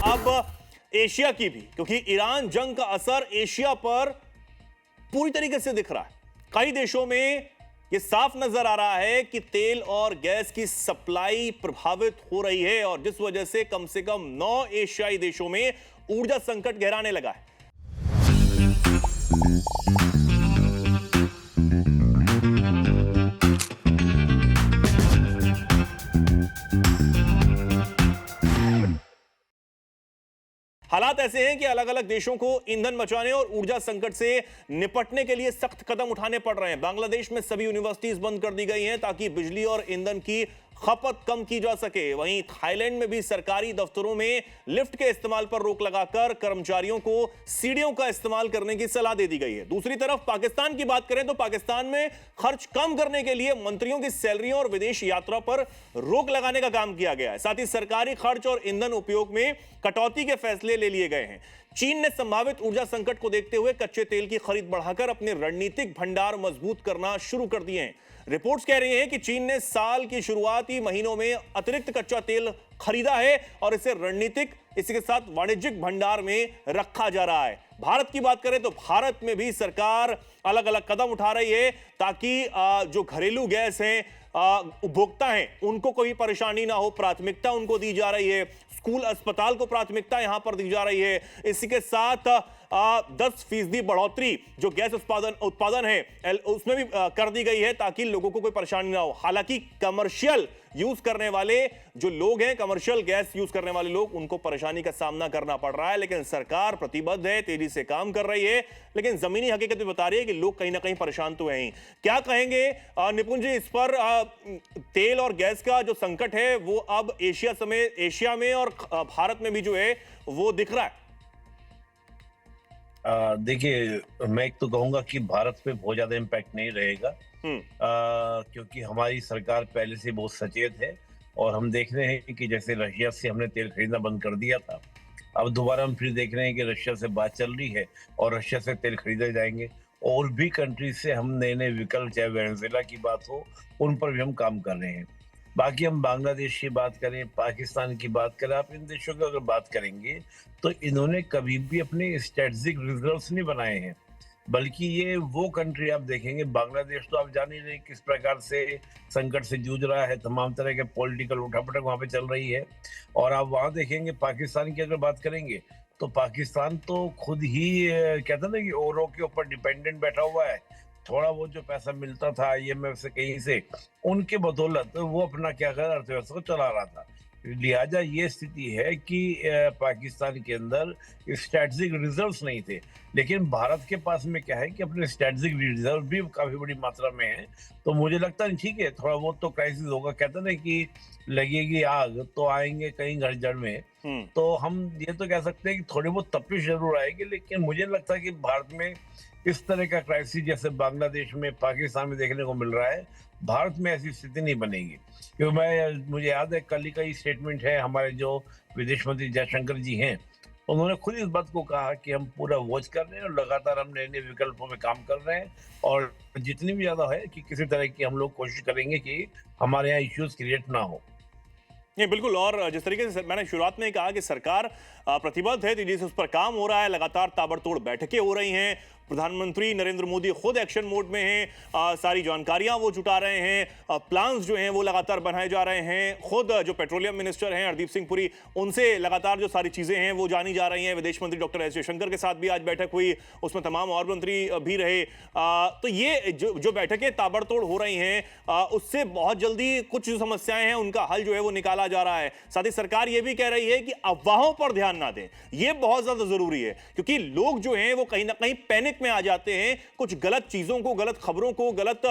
अब एशिया की भी, क्योंकि ईरान जंग का असर एशिया पर पूरी तरीके से दिख रहा है। कई देशों में यह साफ नजर आ रहा है कि तेल और गैस की सप्लाई प्रभावित हो रही है और जिस वजह से कम 9 एशियाई देशों में ऊर्जा संकट गहराने लगा है। हालात ऐसे हैं कि अलग अलग देशों को ईंधन बचाने और ऊर्जा संकट से निपटने के लिए सख्त कदम उठाने पड़ रहे हैं। बांग्लादेश में सभी यूनिवर्सिटीज बंद कर दी गई हैं ताकि बिजली और ईंधन की खपत कम की जा सके। वहीं थाईलैंड में भी सरकारी दफ्तरों में लिफ्ट के इस्तेमाल पर रोक लगाकर कर्मचारियों को सीढ़ियों का इस्तेमाल करने की सलाह दे दी गई है। दूसरी तरफ पाकिस्तान की बात करें तो पाकिस्तान में खर्च कम करने के लिए मंत्रियों की सैलरियों और विदेश यात्रा पर रोक लगाने का काम किया गया है। साथ ही सरकारी खर्च और ईंधन उपयोग में कटौती के फैसले ले लिए गए हैं। चीन ने संभावित ऊर्जा संकट को देखते हुए कच्चे तेल की खरीद बढ़ाकर अपने रणनीतिक भंडार मजबूत करना शुरू कर दिए हैं। रिपोर्ट्स कह रही हैं कि चीन ने साल की शुरुआती महीनों में अतिरिक्त कच्चा तेल खरीदा है और इसे रणनीतिक, इसी के साथ वाणिज्यिक भंडार में रखा जा रहा है। भारत की बात करें तो भारत में भी सरकार अलग अलग कदम उठा रही है ताकि जो घरेलू गैस हैं, उपभोक्ता हैं, उनको कोई परेशानी ना हो। प्राथमिकता उनको दी जा रही है। स्कूल अस्पताल को प्राथमिकता यहां पर दी जा रही है। इसी के साथ 10% बढ़ोतरी जो गैस उत्पादन है उसमें भी कर दी गई है ताकि लोगों को कोई परेशानी ना हो। हालांकि कमर्शियल यूज करने वाले जो लोग हैं, कमर्शियल गैस यूज करने वाले लोग, उनको परेशानी का सामना करना पड़ रहा है। लेकिन सरकार प्रतिबद्ध है, तेजी से काम कर रही है। लेकिन जमीनी हकीकत भी बता रही है कि लोग कहीं ना कहीं परेशान तो हैं ही। क्या कहेंगे निपुण जी इस पर? तेल और गैस का जो संकट है वो अब एशिया में और भारत में भी जो है वो दिख रहा है। देखिए, मैं एक तो कहूंगा कि भारत पे बहुत ज्यादा इम्पैक्ट नहीं रहेगा, क्योंकि हमारी सरकार पहले से बहुत सचेत है और हम देख रहे हैं कि जैसे रशिया से हमने तेल खरीदना बंद कर दिया था, अब दोबारा हम फिर देख रहे हैं कि रशिया से बात चल रही है और रशिया से तेल खरीदे जाएंगे। और भी कंट्री से हम नए नए विकल्प, चाहे वेनेजुएला की बात हो, उन पर भी हम काम कर रहे हैं। बाकी हम बांग्लादेश की बात करें, पाकिस्तान की बात करें, आप इन देशों की अगर बात करेंगे तो इन्होंने कभी भी अपने स्ट्रेटेजिक रिजर्व्स नहीं बनाए हैं, बल्कि ये वो कंट्री आप देखेंगे, बांग्लादेश तो आप जान ही रहे किस प्रकार से संकट से जूझ रहा है, तमाम तरह के पॉलिटिकल उठापटक वहां पे चल रही है। और आप वहां देखेंगे पाकिस्तान की अगर बात करेंगे तो पाकिस्तान तो खुद ही कहते हैं ना कि औरों के ऊपर डिपेंडेंट बैठा हुआ है। थोड़ा बहुत जो पैसा मिलता था IMF से, कहीं से, उनके बदौलत वो अपना क्या कर अर्थव्यवस्था को चला रहा था। लिहाजा ये स्थिति है कि पाकिस्तान के अंदर स्ट्रेटेजिक रिजर्व्स नहीं थे, लेकिन भारत के पास में क्या है कि अपने स्ट्रेटेजिक रिजर्व भी काफी बड़ी मात्रा में है। तो मुझे लगता है ठीक है, थोड़ा बहुत तो क्राइसिस होगा। कहते ना कि लगेगी आग तो आएंगे कहीं घर जड़ में, तो हम ये तो कह सकते हैं कि थोड़ी बहुत तपिश जरूर आएगी, लेकिन मुझे लगता है कि भारत में इस तरह का क्राइसिस जैसे बांग्लादेश में, पाकिस्तान में देखने को मिल रहा है, भारत में ऐसी स्थिति नहीं बनेगी। क्योंकि मुझे याद है कल का ही स्टेटमेंट है, हमारे जो विदेश मंत्री जयशंकर जी हैं, उन्होंने खुद इस बात को कहा कि हम पूरा वॉच कर रहे हैं और लगातार हम नए नए विकल्पों में काम कर रहे हैं और जितनी भी ज्यादा है कि किसी तरह की हम लोग कोशिश करेंगे कि हमारे यहाँ इश्यूज क्रिएट ना हो। नहीं, बिल्कुल। और जिस तरीके से मैंने शुरुआत में कहा कि सरकार प्रतिबद्ध है, तेजी से उस पर काम हो रहा है, लगातार ताबड़तोड़ बैठकें हो रही हैं, प्रधानमंत्री नरेंद्र मोदी खुद एक्शन मोड में हैं, सारी जानकारियां वो जुटा रहे हैं, प्लान्स जो हैं वो लगातार बनाए जा रहे हैं। खुद जो पेट्रोलियम मिनिस्टर हैं हरदीप सिंह पुरी, उनसे लगातार जो सारी चीजें हैं वो जानी जा रही हैं। विदेश मंत्री डॉक्टर एस जयशंकर के साथ भी आज बैठक हुई, उसमें तमाम और मंत्री भी रहे। तो ये जो बैठकें ताबड़तोड़ हो रही हैं, उससे बहुत जल्दी कुछ जो समस्याएं हैं उनका हल जो है वो निकाला जा रहा है। साथ ही सरकार ये भी कह रही है कि अफवाहों पर ध्यान ना दें, ये बहुत ज्यादा जरूरी है, क्योंकि लोग जो हैं वो कहीं ना कहीं पैनिक में आ जाते हैं, कुछ गलत चीजों को, गलत खबरों को, गलत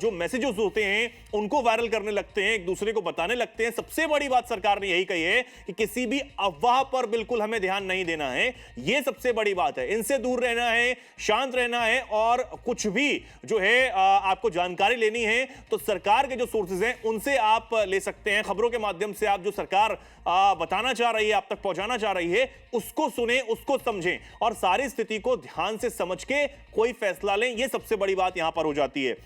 जो मैसेजेस होते हैं उनको वायरल करने लगते हैं, एक दूसरे को बताने लगते हैं। सबसे बड़ी बात सरकार ने यही कही है कि किसी भी अफवाह पर बिल्कुल हमें ध्यान नहीं देना है, यह सबसे बड़ी बात है। इनसे दूर रहना है, शांत रहना है, और कुछ भी जो है आपको जानकारी लेनी है तो सरकार के जो सोर्सेज हैं उनसे आप ले सकते हैं। खबरों के माध्यम से आप जो सरकार बताना चाह रही है, आप तक पहुंचाना चाह रही है, उसको सुने, उसको समझें और सारी स्थिति को ध्यान से समझ के कोई फैसला लें। यह सबसे बड़ी बात यहां पर हो जाती है।